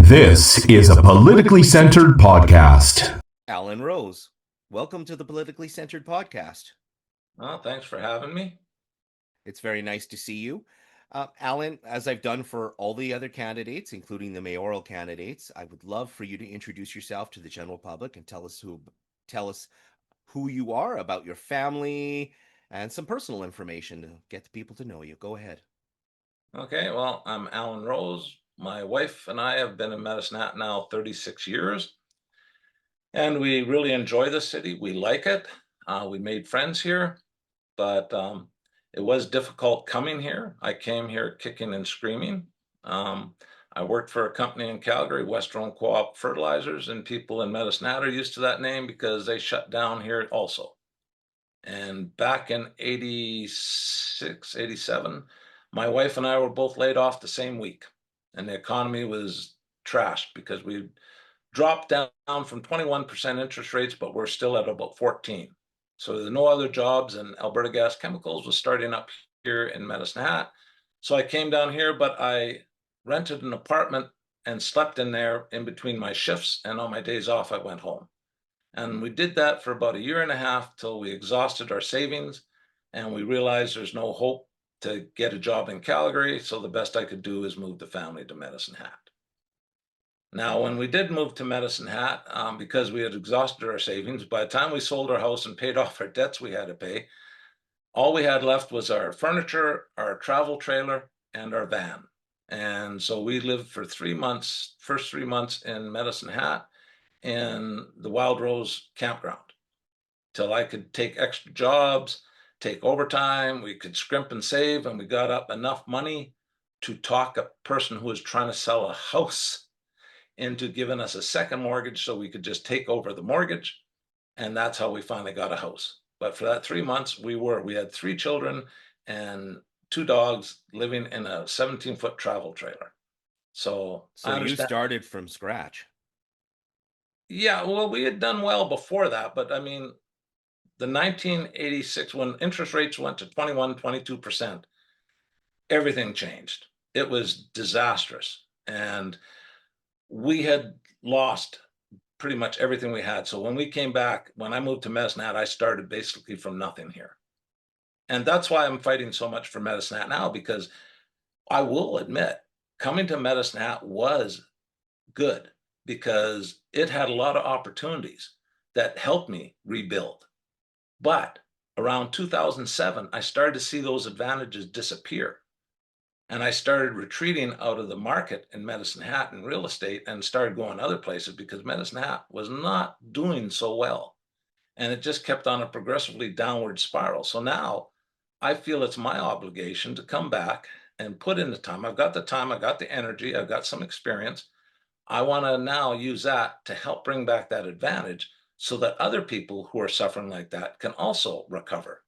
This is a politically centered podcast. Alan Rose, welcome to the Politically Centered Podcast. Well, thanks for having me. It's very nice to see you. Alan, as I've done for all the other candidates, including the mayoral candidates, I would love for you to introduce yourself to the general public and tell us who you are, about your family, and some personal information to get the people to know you. Go ahead. Okay, well, I'm Alan Rose. My wife and I have been in Medicine Hat now 36 years, and we really enjoy the city. We like it. We made friends here, but it was difficult coming here. I came here kicking and screaming. I worked for a company in Calgary, Western Co-op Fertilizers, and people in Medicine Hat are used to that name because they shut down here also. And back in 86, 87, my wife and I were both laid off the same week. And the economy was trashed because we dropped down from 21% interest rates, but we're still at about 14. So there's no other jobs, and Alberta Gas Chemicals was starting up here in Medicine Hat. So I came down here, but I rented an apartment and slept in there in between my shifts. And on my days off, I went home. And we did that for about a year and a half till we exhausted our savings and we realized there's no hope to get a job in Calgary. So the best I could do is move the family to Medicine Hat. Now, when we did move to Medicine Hat, because we had exhausted our savings, by the time we sold our house and paid off our debts we had to pay, all we had left was our furniture, our travel trailer, and our van. And so we lived for 3 months, first 3 months in Medicine Hat in the Wild Rose campground till I could take extra jobs, take overtime. We could scrimp and save, and we got up enough money to talk a person who was trying to sell a house into giving us a second mortgage so we could just take over the mortgage. And that's how we finally got a house. But for that 3 months, we had 3 children and 2 dogs living in a 17-foot travel trailer. So So you started from scratch. Yeah, well, we had done well before that, but I mean, the 1986, when interest rates went to 21, 22%, everything changed. It was disastrous. And we had lost pretty much everything we had. So when we came back, when I moved to Medicine Hat, I started basically from nothing here. And that's why I'm fighting so much for Medicine Hat now, because I will admit, coming to Medicine Hat was good because it had a lot of opportunities that helped me rebuild. But around 2007, I started to see those advantages disappear. And I started retreating out of the market in Medicine Hat and real estate and started going other places because Medicine Hat was not doing so well. And it just kept on a progressively downward spiral. So now I feel it's my obligation to come back and put in the time. I've got the energy, I've got some experience. I want to now use that to help bring back that advantage so that other people who are suffering like that can also recover.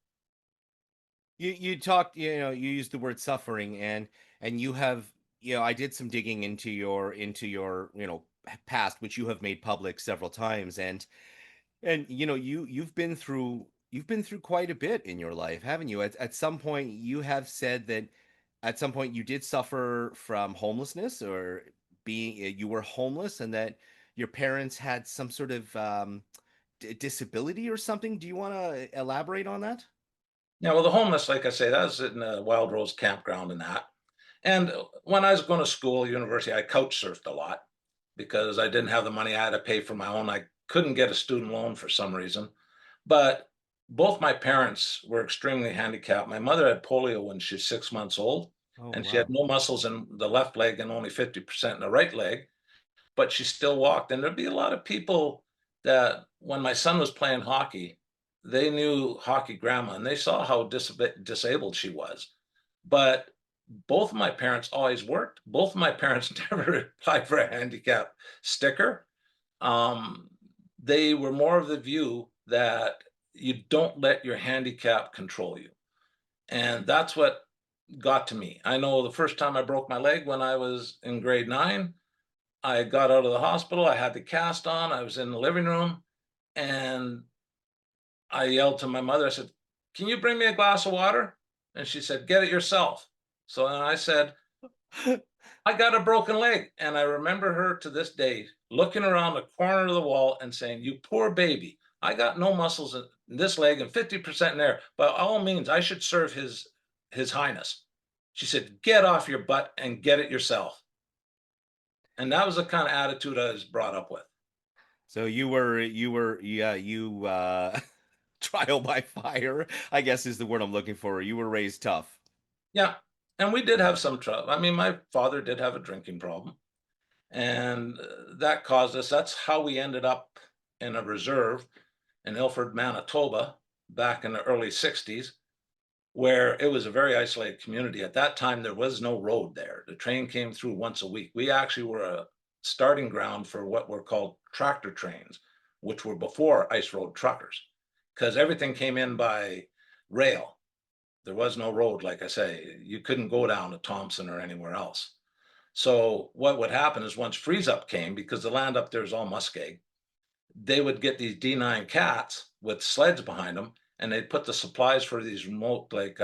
You talked, you used the word suffering, and you have, I did some digging into your past, which you have made public several times, and you've been through quite a bit in your life, haven't you? At some point you have said that at some point you did suffer from homelessness, or being you were homeless, and that your parents had some sort of disability or something. Do you want to elaborate on that? Yeah, well, the homeless, like I say, that was in a Wild Rose campground and that. And when I was going to school, university, I couch surfed a lot because I didn't have the money. I had to pay for my own. I couldn't get a student loan for some reason. But both my parents were extremely handicapped. My mother had polio when she was 6 months old, Oh, and she had wow. no muscles in the left leg and only 50% in the right leg, but she still walked. And there'd be a lot of people that when my son was playing hockey, they knew hockey grandma and they saw how disabled she was. But both of my parents always worked. Both of my parents never applied for a handicap sticker. Um, they were more of the view that you don't let your handicap control you. And that's what got to me. I know the first time I broke my leg when I was in grade 9, I got out of the hospital. I had the cast on. I was in the living room and I yelled to my mother. I said, "Can you bring me a glass of water?" And she said, "Get it yourself." So then I said, I got a broken leg. And I remember her to this day looking around the corner of the wall and saying, "You poor baby. I got no muscles in this leg and 50% in there. By all means, I should serve his highness." She said, "Get off your butt and get it yourself." And that was the kind of attitude I was brought up with. So yeah, you trial by fire, I guess is the word I'm looking for. You were raised tough. Yeah. And we did have some trouble. I mean, my father did have a drinking problem, and that caused us. That's how we ended up in a reserve in Ilford, Manitoba, back in the early 60s, where it was a very isolated community. At that time, there was no road there. The train came through once a week. We actually were a starting ground for what were called tractor trains, which were before ice road truckers, because everything came in by rail. There was no road, like I say. You couldn't go down to Thompson or anywhere else. So what would happen is once freeze up came, because the land up there is all muskeg, they would get these D9 cats with sleds behind them, and they'd put the supplies for these remote, like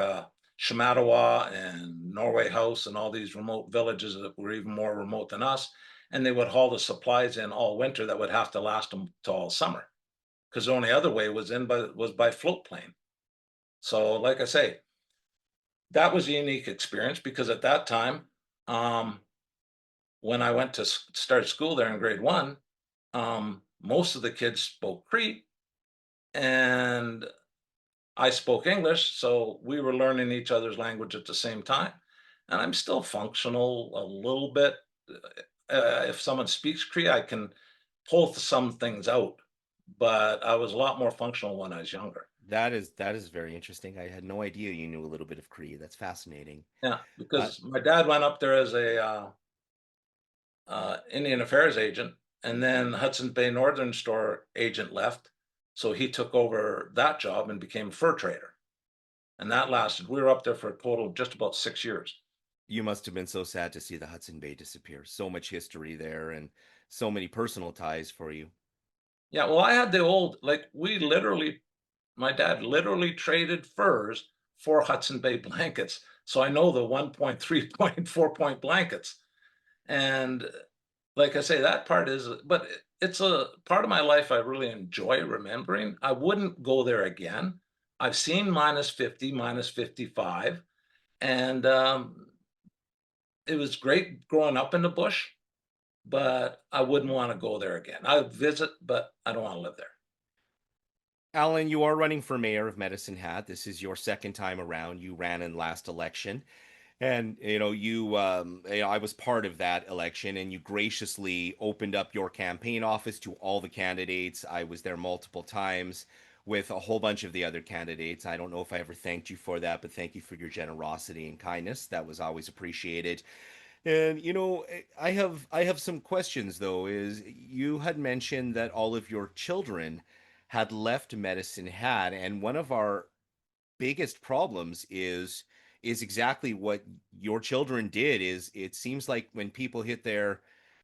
Shamattawa and Norway House, and all these remote villages that were even more remote than us. And they would haul the supplies in all winter that would have to last them to all summer, because the only other way was by float plane. So, like I say, that was a unique experience because at that time, um, when I went to start school there in grade one, most of the kids spoke Cree and I spoke English, so we were learning each other's language at the same time. And I'm still functional a little bit. If someone speaks Cree, I can pull some things out, but I was a lot more functional when I was younger. That is very interesting. I had no idea you knew a little bit of Cree. That's fascinating. Yeah, Uh, because my dad went up there as a Indian Affairs agent, and then Hudson Bay Northern Store agent left, so he took over that job and became a fur trader, and that lasted. We were up there for a total of just about 6 years. you must have been so sad to see the Hudson Bay disappear. So much history there and so many personal ties for you. Yeah, well, I had the old like we literally, my dad literally traded furs for Hudson Bay blankets, so I know the 1.3 point, 4 point blankets, and like I say, that part is, but it's a part of my life I really enjoy remembering. I wouldn't go there again. I've seen -50, -55, and it was great growing up in the bush, but I wouldn't want to go there again. I would visit, but I don't want to live there. Alan, you are running for mayor of Medicine Hat. This is your second time around. You ran in last election. And I was part of that election, and you graciously opened up your campaign office to all the candidates. I was there multiple times with a whole bunch of the other candidates. I don't know if I ever thanked you for that, but thank you for your generosity and kindness. That was always appreciated. And I have some questions though. Is you had mentioned that all of your children had left Medicine Hat, and one of our biggest problems is exactly what your children did. Is it seems like when people hit their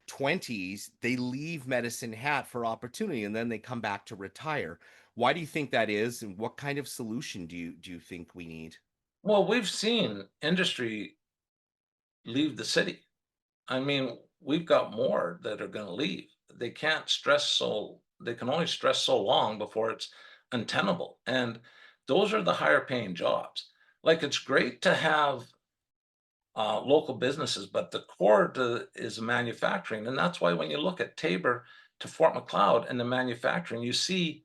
20s they leave Medicine Hat for opportunity and then they come back to retire. Why do you think that is, and what kind of solution do you think we need? Well, we've seen industry leave the city. I mean, we've got more that are going to leave. They can't stress so, they can only stress so long before it's untenable. And those are the higher paying jobs. Like it's great to have local businesses, but the core is manufacturing. And that's why when you look at Tabor to Fort McLeod and the manufacturing, you see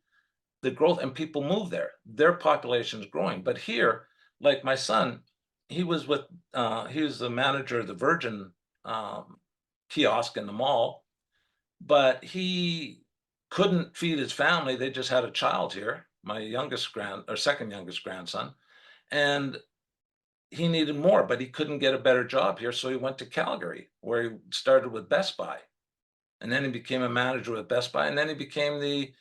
the growth and people move there. Their population is growing. But here, like my son, he was the manager of the Virgin um, kiosk in the mall, but he couldn't feed his family. They just had a child here, my second youngest grandson, and he needed more, but he couldn't get a better job here. So he went to Calgary, where he started with Best Buy. And then he became a manager with Best Buy. And then he became the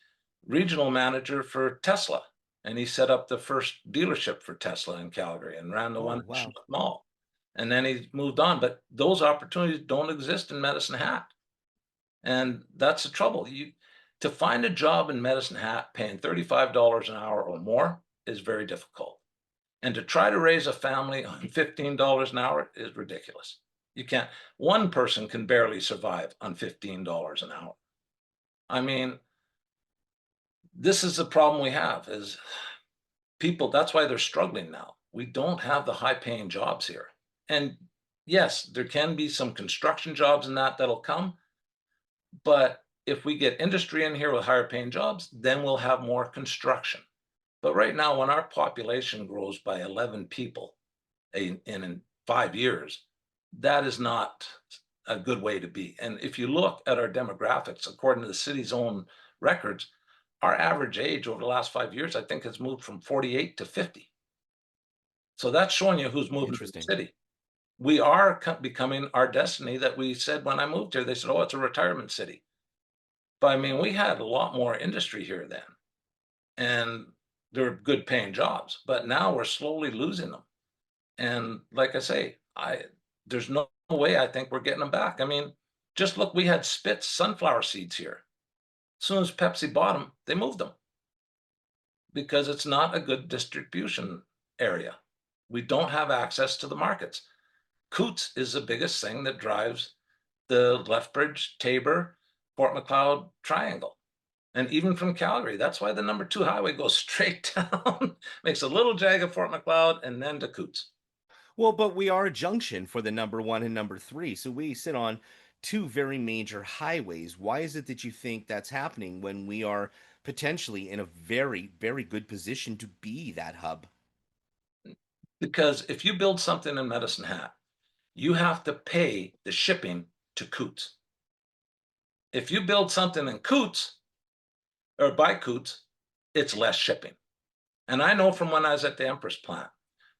regional manager for Tesla. And he set up the first dealership for Tesla in Calgary and ran the Oh, one at wow. Schnuck Mall. And then he moved on. But those opportunities don't exist in Medicine Hat. And that's the trouble. To find a job in Medicine Hat paying $35 an hour or more is very difficult. And to try to raise a family on $15 an hour is ridiculous. You can't. One person can barely survive on $15 an hour. I mean, this is the problem we have is people, that's why they're struggling now. We don't have the high paying jobs here. And yes, there can be some construction jobs and that'll come. But if we get industry in here with higher paying jobs, then we'll have more construction. But right now, when our population grows by 11 people in 5 years, that is not a good way to be. And if you look at our demographics, according to the city's own records, our average age over the last 5 years, I think, has moved from 48 to 50. So that's showing you who's moving to the Interesting. city. We are becoming our destiny that we said when I moved here. They said, oh, it's a retirement city. But I mean, we had a lot more industry here then, and there were good paying jobs. But now we're slowly losing them. And like I say, there's no way I think we're getting them back. I mean, just look, we had Spitz sunflower seeds here. As soon as Pepsi bought them, they moved them because it's not a good distribution area. We don't have access to the markets. Coots is the biggest thing that drives the Lethbridge, Tabor, Fort McLeod triangle. And even from Calgary, that's why the number 2 highway goes straight down, makes a little jag of Fort McLeod, and then to Coots. Well, but we are a junction for the number one and number three. So we sit on two very major highways. Why is it that you think that's happening when we are potentially in a very, very good position to be that hub? Because if you build something in Medicine Hat, you have to pay the shipping to Coots. If you build something in Coots or by Coots, it's less shipping. And I know from when I was at the Empress plant,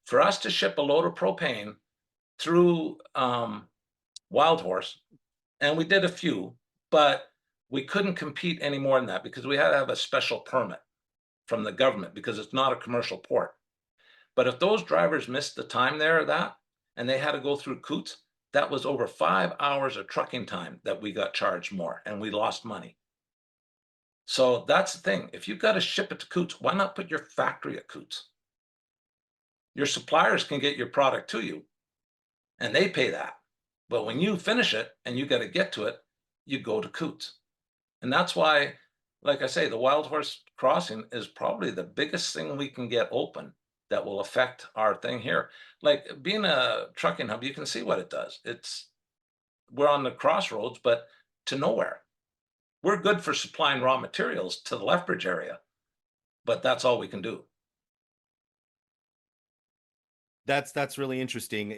for us to ship a load of propane through Wild Horse, and we did a few, but we couldn't compete any more than that because we had to have a special permit from the government because it's not a commercial port. But if those drivers missed the time there or that, and they had to go through Coots, that was over 5 hours of trucking time that we got charged more and we lost money. So that's the thing. If you've got to ship it to Coots, why not put your factory at Coots? Your suppliers can get your product to you and they pay that. But when you finish it and you got to get to it, you go to Coots. And that's why, like I say, the Wild Horse Crossing is probably the biggest thing we can get open that will affect our thing here. Like being a trucking hub, you can see what it does. We're on the crossroads, but to nowhere. We're good for supplying raw materials to the Lethbridge area, but that's all we can do. That's really interesting.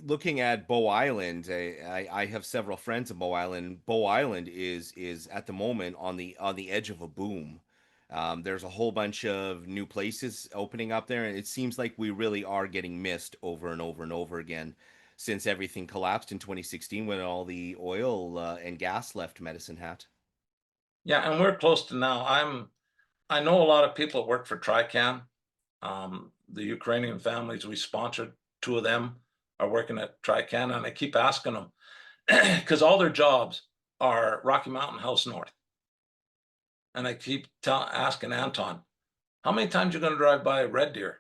Looking at Bow Island, I have several friends in Bow Island. Bow Island is at the moment on the edge of a boom. There's a whole bunch of new places opening up there, and it seems like we really are getting missed over and over and over again since everything collapsed in 2016 when all the oil and gas left Medicine Hat. Yeah, and we're close to now. I know a lot of people that work for Trican. The Ukrainian families we sponsored, 2 of them are working at Trican, and I keep asking them because all their jobs are Rocky Mountain House North. And I keep asking Anton, how many times you going to drive by Red Deer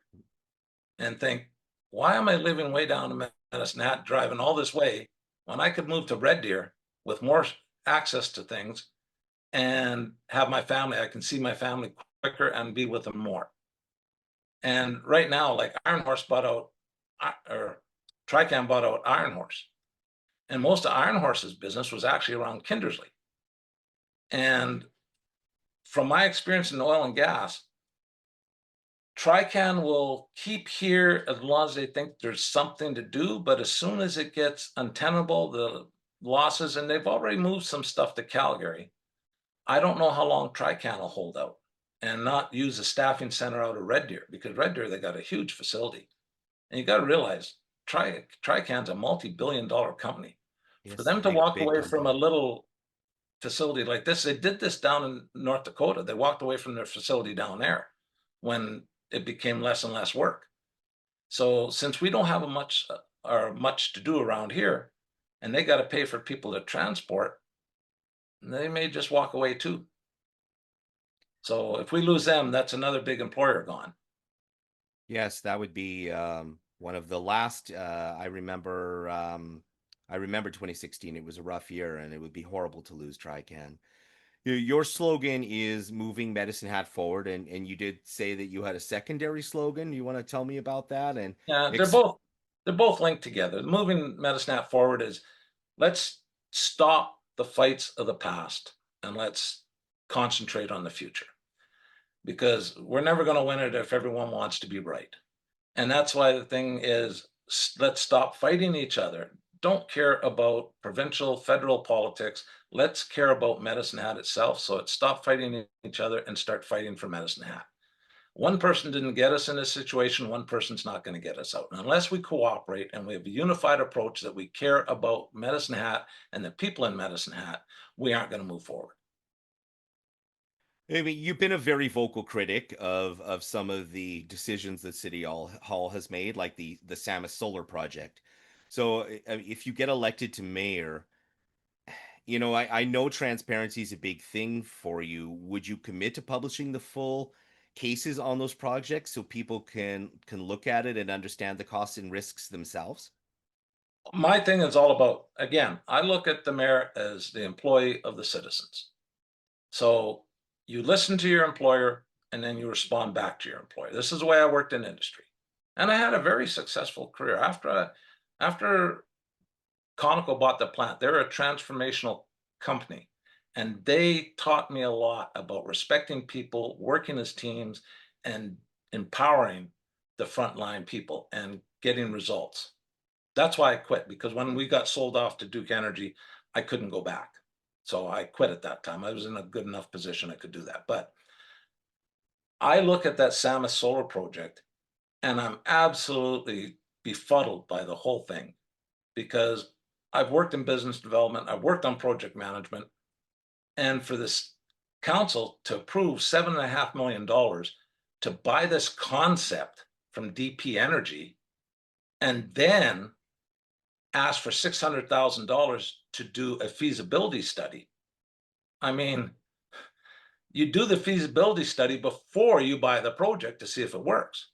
and think, why am I living way down in Medicine Hat, driving all this way when I could move to Red Deer with more access to things and have my family? I can see my family quicker and be with them more. And right now, like Iron Horse bought out, or Trican bought out Iron Horse. And most of Iron Horse's business was actually around Kindersley. And from my experience in oil and gas, Trican will keep here as long as they think there's something to do. But as soon as it gets untenable, the losses, and they've already moved some stuff to Calgary, I don't know how long Trican will hold out and not use a staffing center out of Red Deer, because Red Deer, they got a huge facility. And you got to realize Trican's a multi-billion-dollar company. For Yes, them to big walk big away from a company. little facility like this, they did this down in North Dakota. They walked away from their facility down there when it became less and less work. So since we don't have much to do around here, and they got to pay for people to transport, they may just walk away too. So if we lose them, that's another big employer gone. Yes, that would be One of the last, I remember 2016. It was a rough year, and it would be horrible to lose Trican. Your slogan is moving Medicine Hat forward, and you did say that you had a secondary slogan. You want to tell me about that? And Yeah, ex- they're both linked together. Moving Metasnap forward is let's stop the fights of the past and let's concentrate on the future, because we're never going to win it if everyone wants to be right. And that's why the thing is, let's stop fighting each other. Don't care about provincial, federal politics. Let's care about Medicine Hat itself. So let's stop fighting each other and start fighting for Medicine Hat. One person didn't get us in this situation. One person's not going to get us out. And unless we cooperate and we have a unified approach that we care about Medicine Hat and the people in Medicine Hat, we aren't going to move forward. I mean, you've been a very vocal critic of some of the decisions that Hall has made, like the Samus Solar Project. So, if you get elected to mayor, I know transparency is a big thing for you. Would you commit to publishing the full cases on those projects so people can look at it and understand the costs and risks themselves? My thing is all about, again, I look at the mayor as the employee of the citizens. So you listen to your employer and then you respond back to your employer. This is the way I worked in industry. And I had a very successful career. After Conoco bought the plant, they're a transformational company. And they taught me a lot about respecting people, working as teams, and empowering the frontline people and getting results. That's why I quit, because when we got sold off to Duke Energy, I couldn't go back. So I quit at that time. I was in a good enough position I could do that. But I look at that Samus solar project and I'm absolutely befuddled by the whole thing, because I've worked in business development, I've worked on project management, and for this council to approve $7.5 million to buy this concept from DP Energy and then ask for $600,000 to do a feasibility study. I mean, you do the feasibility study before you buy the project to see if it works.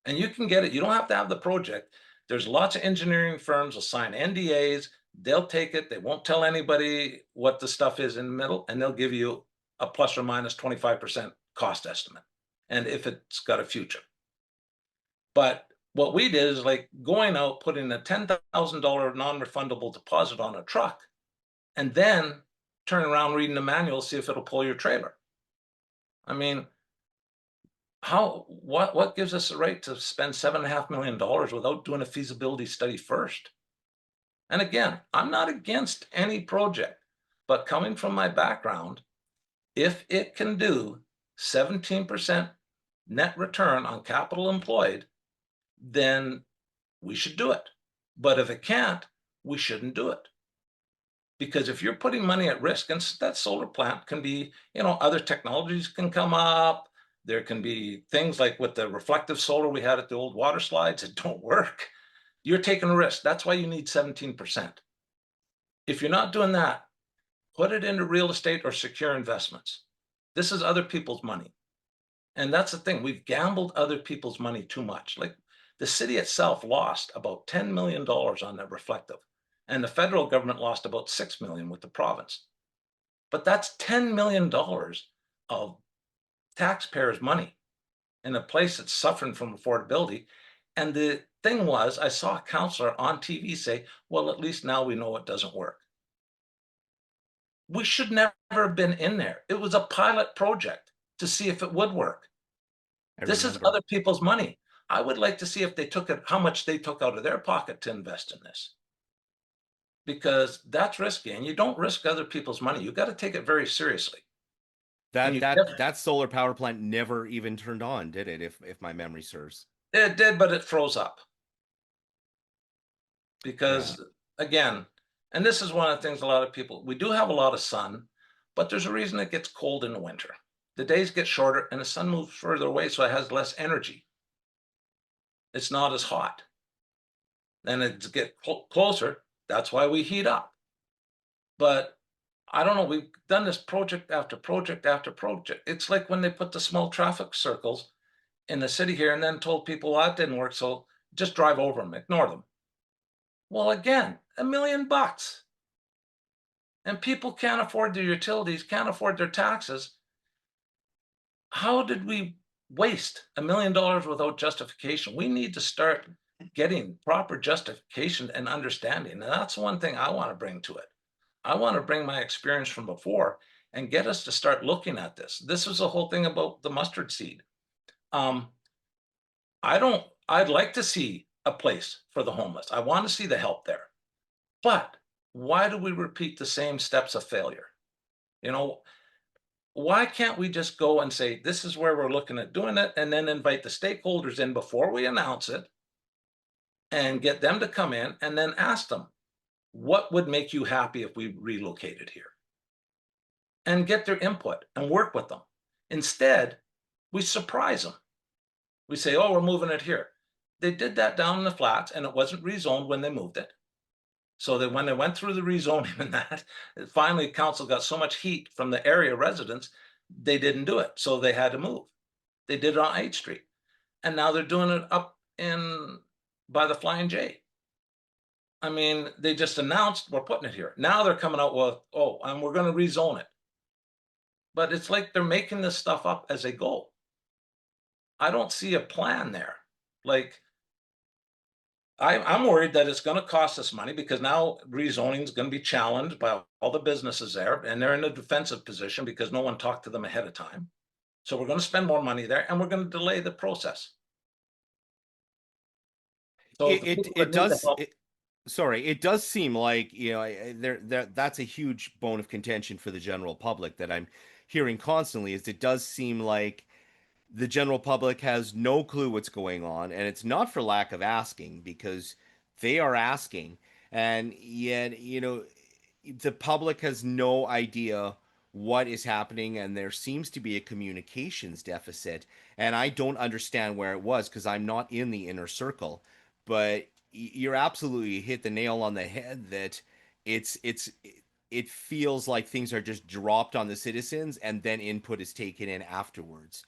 And you can get it. You don't have to have the project. There's lots of engineering firms will sign NDAs. They'll take it. They won't tell anybody what the stuff is in the middle, and they'll give you a plus or minus 25% cost estimate. And if it's got a future. But what we did is like going out, putting a $10,000 non-refundable deposit on a truck, and then turning around, reading the manual, see if it'll pull your trailer. I mean, what gives us the right to spend $7.5 million without doing a feasibility study first? And again, I'm not against any project, but coming from my background, if it can do 17% net return on capital employed, then we should do it. But if it can't, we shouldn't do it. Because if you're putting money at risk, and that solar plant can be, other technologies can come up. There can be things like with the reflective solar we had at the old water slides that don't work. You're taking a risk. That's why you need 17%. If you're not doing that, put it into real estate or secure investments. This is other people's money. And that's the thing. We've gambled other people's money too much. Like the city itself lost about $10 million on that reflective. And the federal government lost about $6 million with the province. But that's $10 million of taxpayers' money in a place that's suffering from affordability. And the thing was, I saw a counselor on TV say, well, at least now we know it doesn't work. We should never have been in there. It was a pilot project to see if it would work. I This is remember. other people's money. I would like to see if they took it, how much they took out of their pocket to invest in this, because that's risky, and you don't risk other people's money. You got to take it very seriously. And That solar power plant never even turned on, did it? If my memory serves. it did, but it froze up Yeah. because, again, and this is one of the things a lot of people, we do have a lot of sun, but there's a reason it gets cold in the winter. The days get shorter and the sun moves further away, so it has less energy. It's not as hot. Then it gets closer. That's why we heat up. But I don't know. We've done this project after project after project. It's like when they put the small traffic circles in the city here and then told people, well, that didn't work. So just drive over them, ignore them. Well, again, $1 million. And people can't afford their utilities, can't afford their taxes. How did we waste $1 million without justification? We need to start getting proper justification and understanding. And that's one thing I want to bring to it. I want to bring my experience from before and get us to start looking at this. This is the whole thing about the mustard seed. Um, I'd like to see a place for the homeless. I want to see the help there. But why do we repeat the same steps of failure? You know, why can't we just go and say, this is where we're looking at doing it, and then invite the stakeholders in before we announce it and get them to come in and then ask them, what would make you happy if we relocated here? And get their input and work with them. Instead, we surprise them. We say, oh, we're moving it here. They did that down in the flats and it wasn't rezoned when they moved it. So that when they went through the rezoning and that, finally council got so much heat from the area residents, they didn't do it. So they had to move. They did it on 8th Street. And now they're doing it up in by the Flying J. I mean, they just announced we're putting it here. Now they're coming out with, oh, and we're going to rezone it. But it's like they're making this stuff up as they go. I don't see a plan there. Like, I'm worried that it's going to cost us money because now rezoning is going to be challenged by all the businesses there, and they're in a defensive position because no one talked to them ahead of time. So we're going to spend more money there, and we're going to delay the process. So It does. Sorry, it does seem like, you know, that's a huge bone of contention for the general public that I'm hearing constantly. Is it does seem like the general public has no clue what's going on, and it's not for lack of asking, because they are asking, and yet, you know, the public has no idea what is happening, and there seems to be a communications deficit, and I don't understand where it was because I'm not in the inner circle, but you're absolutely hit the nail on the head that it's it feels like things are just dropped on the citizens and then input is taken in afterwards.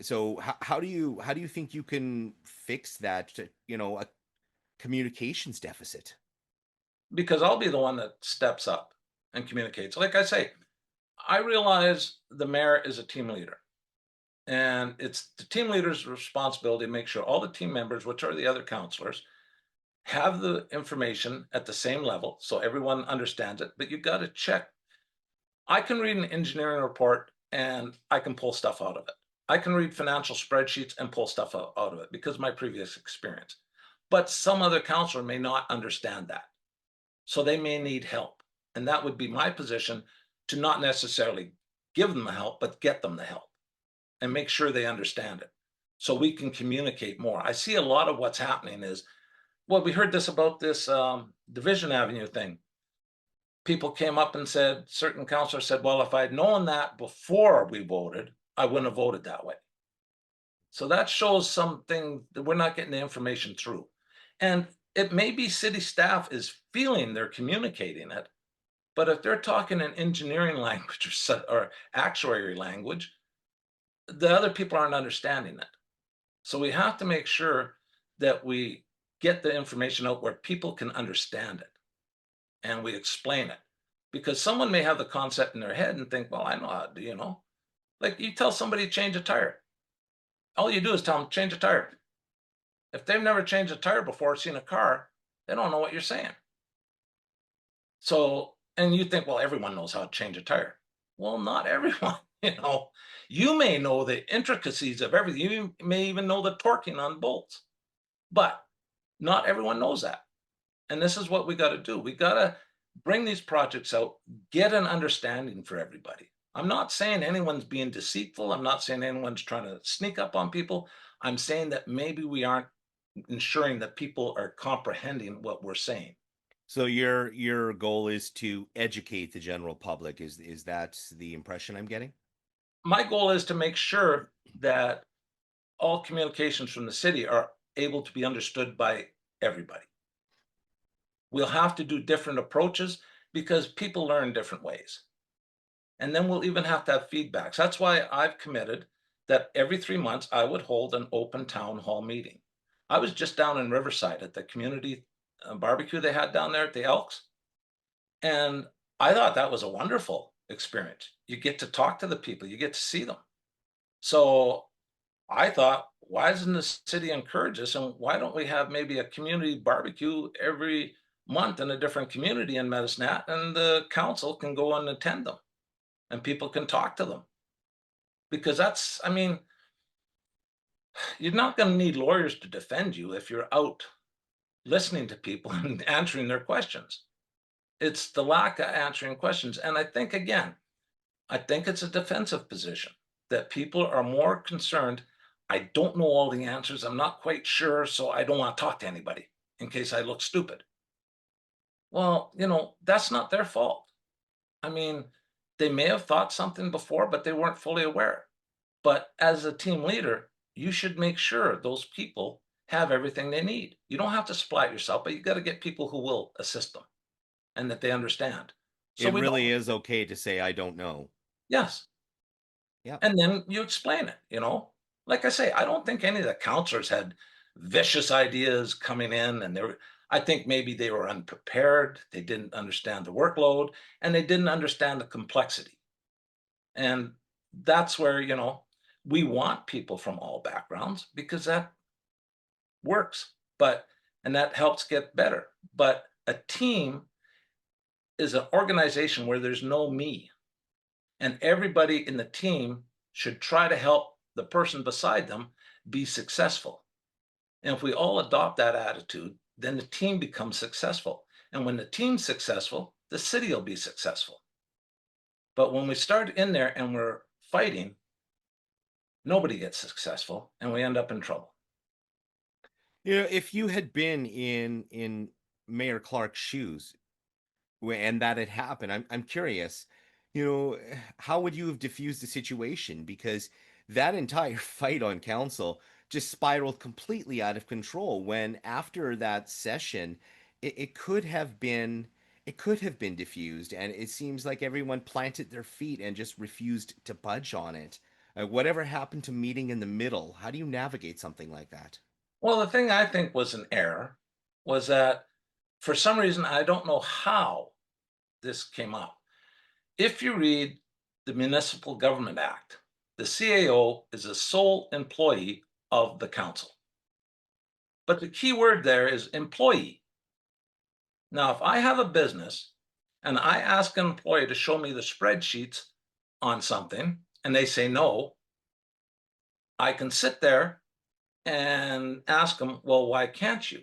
So how do you think you can fix that, you know, a communications deficit? because I'll be the one that steps up and communicates. Like I say, I realize the mayor is a team leader, and it's the team leader's responsibility to make sure all the team members, which are the other counselors, have the information at the same level so everyone understands it. But you got to check. I can read an engineering report and I can pull stuff out of it. I can read financial spreadsheets and pull stuff out of it because of my previous experience. But some other counselor may not understand that. So they may need help. And that would be my position, to not necessarily give them the help, but get them the help and make sure they understand it so we can communicate more. I see a lot of what's happening is, well, we heard this about this Division Avenue thing. People came up and said, certain councilors said, well, if I'd known that before we voted, I wouldn't have voted that way. So that shows something that we're not getting the information through. And it may be city staff is feeling they're communicating it, but if they're talking in engineering language or actuary language, the other people aren't understanding it. So we have to make sure that we get the information out where people can understand it and we explain it. Because someone may have the concept in their head and think, well, I know how to do, you know. Like you tell somebody to change a tire. All you do is tell them change a tire. If they've never changed a tire before, seen a car, they don't know what you're saying. So, and you think, well, everyone knows how to change a tire. Well, not everyone, you know. You may know the intricacies of everything. You may even know the torquing on bolts, but not everyone knows that. And this is what we got to do. We got to bring these projects out, get an understanding for everybody. I'm not saying anyone's being deceitful. I'm not saying anyone's trying to sneak up on people. I'm saying that maybe we aren't ensuring that people are comprehending what we're saying. So your goal is to educate the general public. Is that the impression I'm getting? My goal is to make sure that all communications from the city are able to be understood by everybody. We'll have to do different approaches because people learn different ways. And then we'll even have to have feedbacks. That's why I've committed that every 3 months I would hold an open town hall meeting. I was just down in Riverside at the community barbecue they had down there at the Elks, and I thought that was a wonderful experience. You get to talk to the people, you get to see them. So I thought, why doesn't the city encourage this? And why don't we have maybe a community barbecue every month in a different community in Medicine, and the council can go and attend them and people can talk to them? Because that's, I mean, you're not going to need lawyers to defend you if you're out listening to people and answering their questions. It's the lack of answering questions. And I think, again, I think it's a defensive position that people are more concerned. I don't know all the answers. I'm not quite sure. So I don't want to talk to anybody in case I look stupid. Well, that's not their fault. I mean, they may have thought something before, but they weren't fully aware. But as a team leader, you should make sure those people have everything they need. You don't have to splat yourself, but you got to get people who will assist them and that they understand. So It we really don't, is okay to say, I don't know. yes. Yeah. And then you explain it. Like I say, I don't think any of the counselors had vicious ideas coming in, and I think maybe they were unprepared. They didn't understand the workload, and they didn't understand the complexity. And that's where, we want people from all backgrounds because that works, and that helps get better. But a team is an organization where there's no me, and everybody in the team should try to help the person beside them be successful. And if we all adopt that attitude, then the team becomes successful. And when the team's successful, the city will be successful. But when we start in there and we're fighting, nobody gets successful and we end up in trouble. If you had been in Mayor Clark's shoes, and that had happened, I'm curious, how would you have diffused the situation? Because that entire fight on council just spiraled completely out of control when after that session, it could have been diffused, and it seems like everyone planted their feet and just refused to budge on it. Whatever happened to meeting in the middle? How do you navigate something like that? Well, the thing I think was an error was that for some reason, I don't know how this came up. If you read the Municipal Government Act, the CAO is a sole employee of the council. But the key word there is employee. Now, if I have a business and I ask an employee to show me the spreadsheets on something and they say no, I can sit there and ask them, well, why can't you?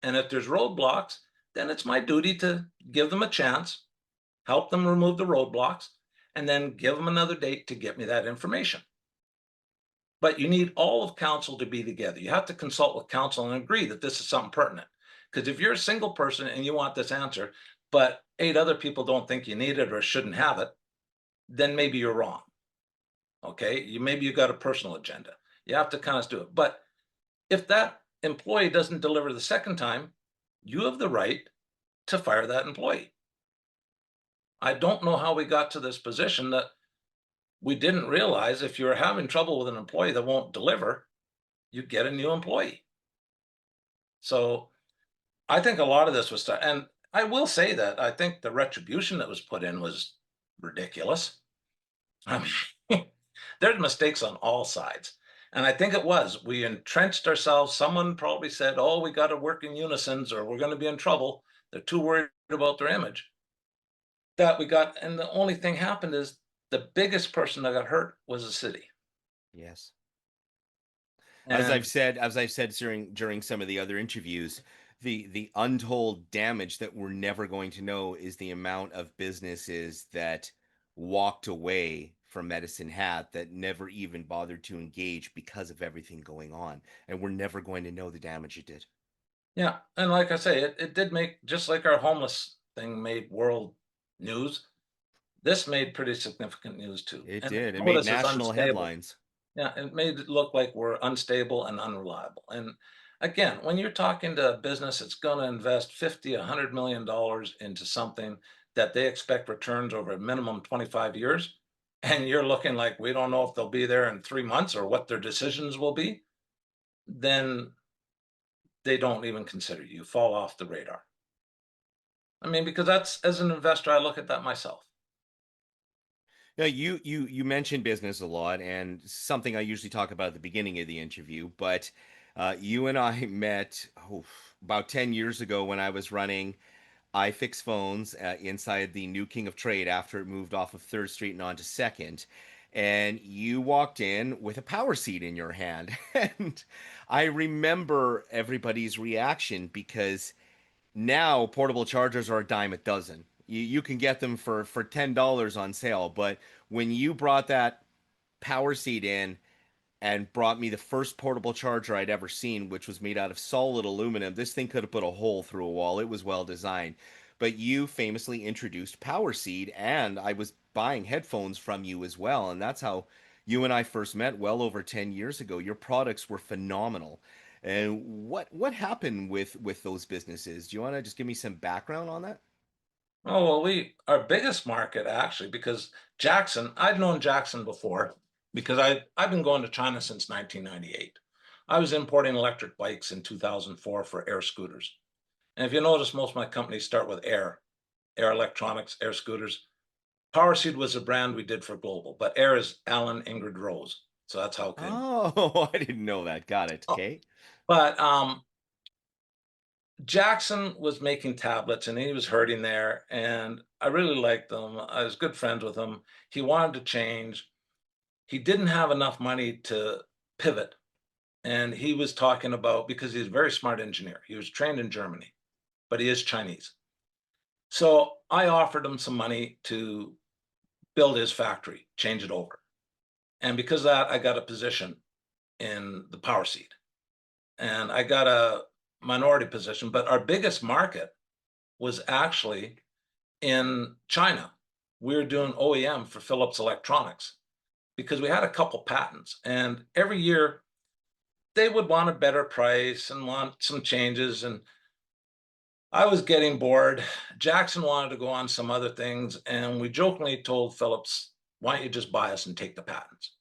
And if there's roadblocks, then it's my duty to give them a chance, help them remove the roadblocks, and then give them another date to get me that information. But you need all of council to be together. You have to consult with council and agree that this is something pertinent. Because if you're a single person and you want this answer, but 8 other people don't think you need it or shouldn't have it, then maybe you're wrong. Okay, maybe you got a personal agenda. You have to kind of do it. But if that employee doesn't deliver the second time, you have the right to fire that employee. I don't know how we got to this position that we didn't realize if you're having trouble with an employee that won't deliver, you get a new employee. So I think a lot of this was, and I will say that I think the retribution that was put in was ridiculous. I mean, there's mistakes on all sides. And I think it was. We entrenched ourselves. Someone probably said, oh, we got to work in unisons or we're going to be in trouble. They're too worried about their image. That we got. And the only thing happened is the biggest person that got hurt was the city. Yes. And As I've said during some of the other interviews, the untold damage that we're never going to know is the amount of businesses that walked away from Medicine Hat that never even bothered to engage because of everything going on, and we're never going to know the damage it did. yeah, and like I say, it did make, just like our homeless thing made world news, this made pretty significant news too. It And did. It made notice it's national unstable. headlines. Yeah, it made it look like we're unstable and unreliable. And again, when you're talking to a business that's going to invest 50, $100 million into something that they expect returns over a minimum 25 years, and you're looking like we don't know if they'll be there in 3 months or what their decisions will be, then they don't even consider you. You fall off the radar. I mean, because that's, as an investor, I look at that myself. Now, you mentioned business a lot, and something I usually talk about at the beginning of the interview. But you and I met about 10 years ago when I was running iFix Phones inside the new King of Trade after it moved off of Third Street and onto Second. And you walked in with a power seat in your hand, and I remember everybody's reaction because now portable chargers are a dime a dozen. You can get them for $10 on sale, but when you brought that power seat in and brought me the first portable charger I'd ever seen, which was made out of solid aluminum, this thing could have put a hole through a wall. It was well designed. But you famously introduced power seat, and I was buying headphones from you as well, and that's how you and I first met well over 10 years ago. Your products were phenomenal. And what happened with those businesses? Do you want to just give me some background on that? Oh, well, our biggest market actually, because Jackson, I'd known Jackson before because I've been going to China since 1998. I was importing electric bikes in 2004 for Air scooters. And if you notice, most of my companies start with Air Electronics, Air scooters. Powerseed was a brand we did for global, but Air is Alan Ingrid Rose. So that's how it came. Oh, I didn't know that. Got it. Oh, Okay. but Jackson was making tablets and he was hurting there. And I really liked them. I was good friends with him. He wanted to change. He didn't have enough money to pivot. And he was talking about, because he's a very smart engineer, he was trained in Germany, but he is Chinese. So I offered him some money to build his factory, change it over. And because of that, I got a position in the power seat and I got a minority position. But our biggest market was actually in China. We were doing OEM for Philips Electronics because we had a couple patents. And every year they would want a better price and want some changes. And I was getting bored. Jackson wanted to go on some other things. And we jokingly told Philips, why don't you just buy us and take the patents?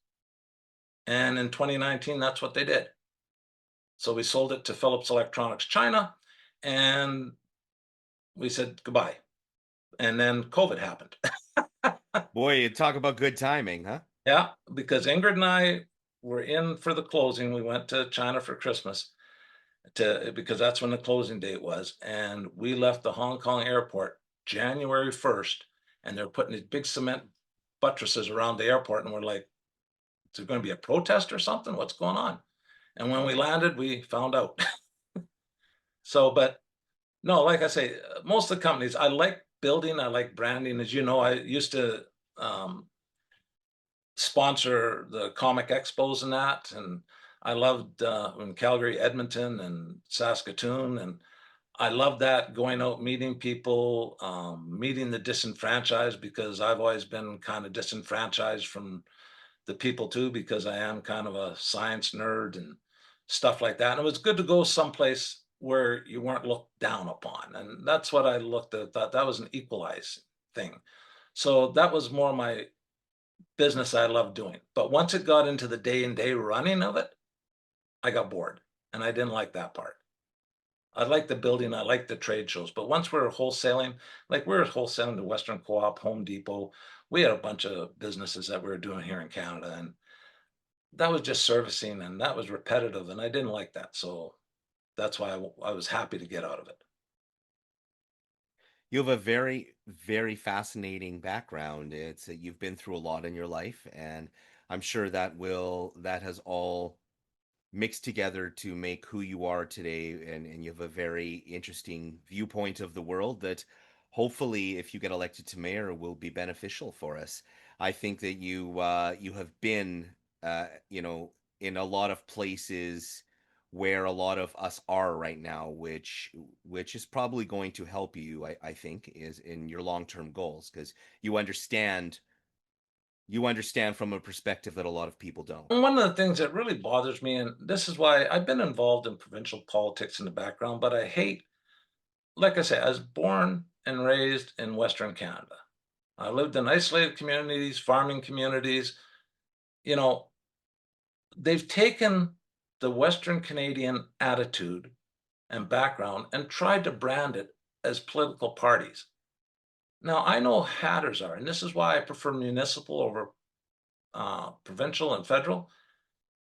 And in 2019, that's what they did. So we sold it to Philips Electronics China and we said goodbye. And then COVID happened. Boy, you talk about good timing, huh? Yeah, because Ingrid and I were in for the closing. We went to China for Christmas because that's when the closing date was. And we left the Hong Kong airport January 1st, and they're putting these big cement buttresses around the airport. And we're like, is there going to be a protest or something? What's going on? And when we landed, we found out. So, but no, like I say, most of the companies, I like building, I like branding. As you know, I used to um, sponsor the comic expos and that. And I loved in Calgary, Edmonton, and Saskatoon. And I loved that, going out, meeting people, meeting the disenfranchised, because I've always been kind of disenfranchised from the people too, because I am kind of a science nerd and stuff like that. And it was good to go someplace where you weren't looked down upon. And that's what I looked at, thought that was an equalizing thing. So that was more my business I loved doing. But once it got into the day and day running of it, I got bored and I didn't like that part. I like the building, I like the trade shows, but once we were wholesaling, like we were wholesaling to Western Co-op, Home Depot, we had a bunch of businesses that we were doing here in Canada, and that was just servicing and that was repetitive and I didn't like that. So that's why I was happy to get out of it. You have a very, very fascinating background. It's you've been through a lot in your life, and I'm sure that has all mixed together to make who you are today. And you have a very interesting viewpoint of the world that hopefully, if you get elected to mayor, will be beneficial for us. I think that you have been in a lot of places where a lot of us are right now, which is probably going to help you, I think, is in your long-term goals, because you understand you understand from a perspective that a lot of people don't. And one of the things that really bothers me, and this is why I've been involved in provincial politics in the background, but I hate, like I say, I was born and raised in Western Canada. I lived in isolated communities, farming communities. You know, they've taken the Western Canadian attitude and background and tried to brand it as political parties. Now, I know hatters are, and this is why I prefer municipal over provincial and federal.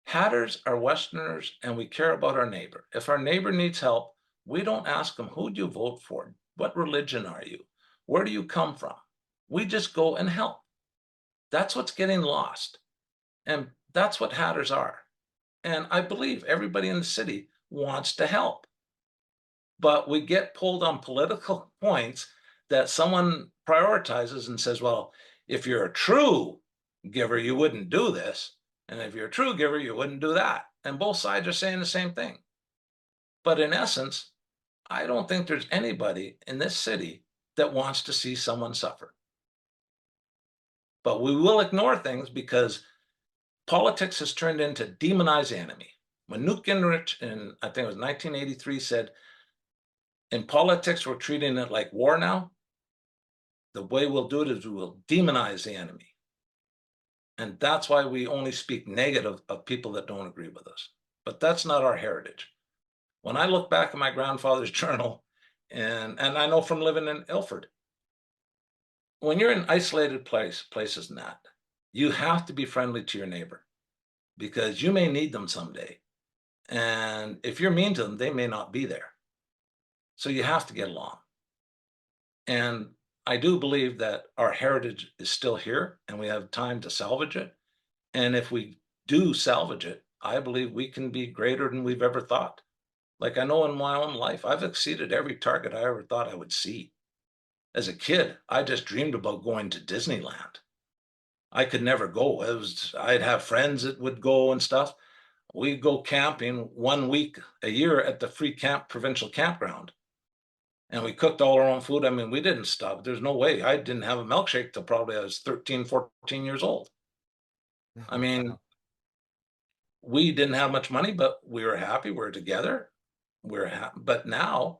Hatters are Westerners, and we care about our neighbor. If our neighbor needs help, we don't ask them, who do you vote for? What religion are you? Where do you come from? We just go and help. That's what's getting lost. And that's what hatters are. And I believe everybody in the city wants to help. But we get pulled on political points that someone prioritizes and says, well, if you're a true giver, you wouldn't do this. And if you're a true giver, you wouldn't do that. And both sides are saying the same thing. But in essence, I don't think there's anybody in this city that wants to see someone suffer. But we will ignore things because politics has turned into demonize the enemy. When Newt Gingrich in, I think it was 1983, said, in politics, we're treating it like war now. The way we'll do it is we will demonize the enemy. And that's why we only speak negative of people that don't agree with us. But that's not our heritage. When I look back at my grandfather's journal, and I know from living in Ilford, when you're in isolated places and that, you have to be friendly to your neighbor because you may need them someday. And if you're mean to them, they may not be there. So you have to get along. And I do believe that our heritage is still here and we have time to salvage it. And if we do salvage it, I believe we can be greater than we've ever thought. Like I know in my own life, I've exceeded every target I ever thought I would see. As a kid, I just dreamed about going to Disneyland. I could never go. I'd have friends that would go and stuff. We'd go camping 1 week a year at the free provincial campground. And we cooked all our own food. I mean, we didn't stop. There's no way. I didn't have a milkshake till probably I was 13, 14 years old. I mean, we didn't have much money, but we were happy. We were together. We were happy. But now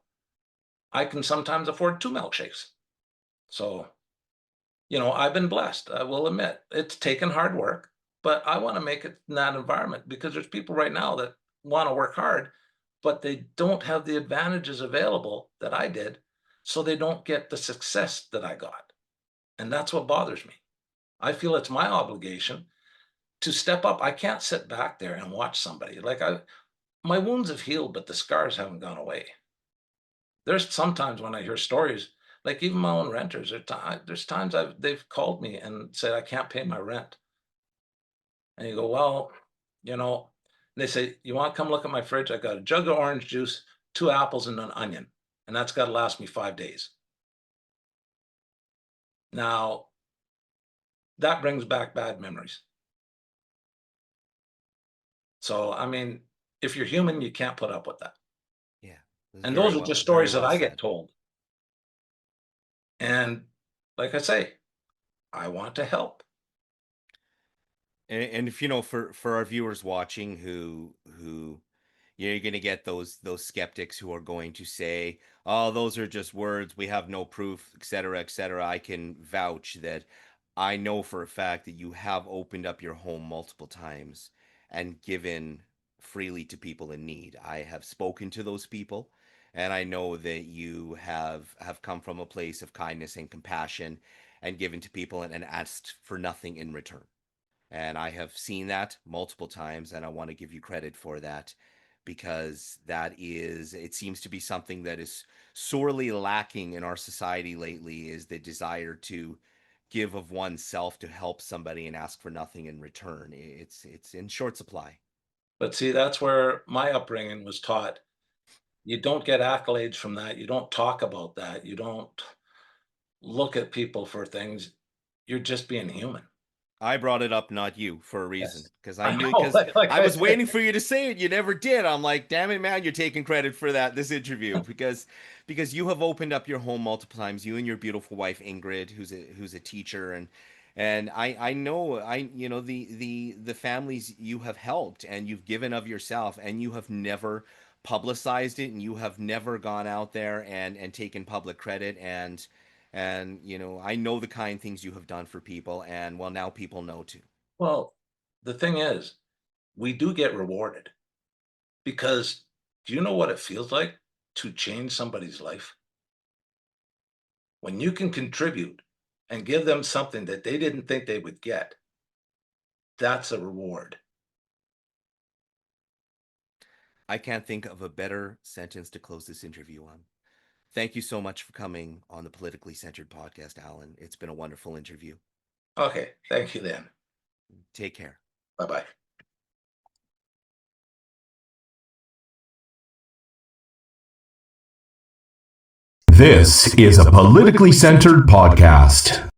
I can sometimes afford 2 milkshakes. So, I've been blessed. I will admit it's taken hard work, but I want to make it in that environment because there's people right now that want to work hard, but they don't have the advantages available that I did. So they don't get the success that I got. And that's what bothers me. I feel it's my obligation to step up. I can't sit back there and watch somebody my wounds have healed, but the scars haven't gone away. There's sometimes when I hear stories, like even my own renters, there's times they've called me and said, I can't pay my rent. And you go, well, they say, you want to come look at my fridge? I got a jug of orange juice, 2 apples and an onion, and that's got to last me 5 days. Now, that brings back bad memories. So, I mean, if you're human, you can't put up with that. Yeah. And those are just Very stories that well I said. get told. And like I say, I want to help. And if for our viewers watching who you're going to get those skeptics who are going to say, oh, those are just words, we have no proof, etc., etc. I can vouch that I know for a fact that you have opened up your home multiple times and given freely to people in need. I have spoken to those people, and I know that you have come from a place of kindness and compassion and given to people and asked for nothing in return. And I have seen that multiple times, and I want to give you credit for that because it seems to be something that is sorely lacking in our society lately is the desire to give of oneself to help somebody and ask for nothing in return. It's in short supply. But see, that's where my upbringing was taught. You don't get accolades from that. You don't talk about that. You don't look at people for things. You're just being human. I brought it up, not you, for a reason, Yes. because I I knew, know. because Like I I was said. waiting for you to say it. You never did. I'm like, damn it, man, you're taking credit for this interview because you have opened up your home multiple times. You and your beautiful wife Ingrid, who's a teacher, and I know the families you have helped and you've given of yourself, and you have never publicized it, and you have never gone out there and taken public credit and I know the kind things you have done for people, and well, now people know too. Well, the thing is, we do get rewarded because do you know what it feels like to change somebody's life? When you can contribute and give them something that they didn't think they would get, that's a reward. I can't think of a better sentence to close this interview on. Thank you so much for coming on the Politically Centered podcast, Alan. It's been a wonderful interview. Okay, thank you then. Take care. Bye-bye. This is a politically centered podcast.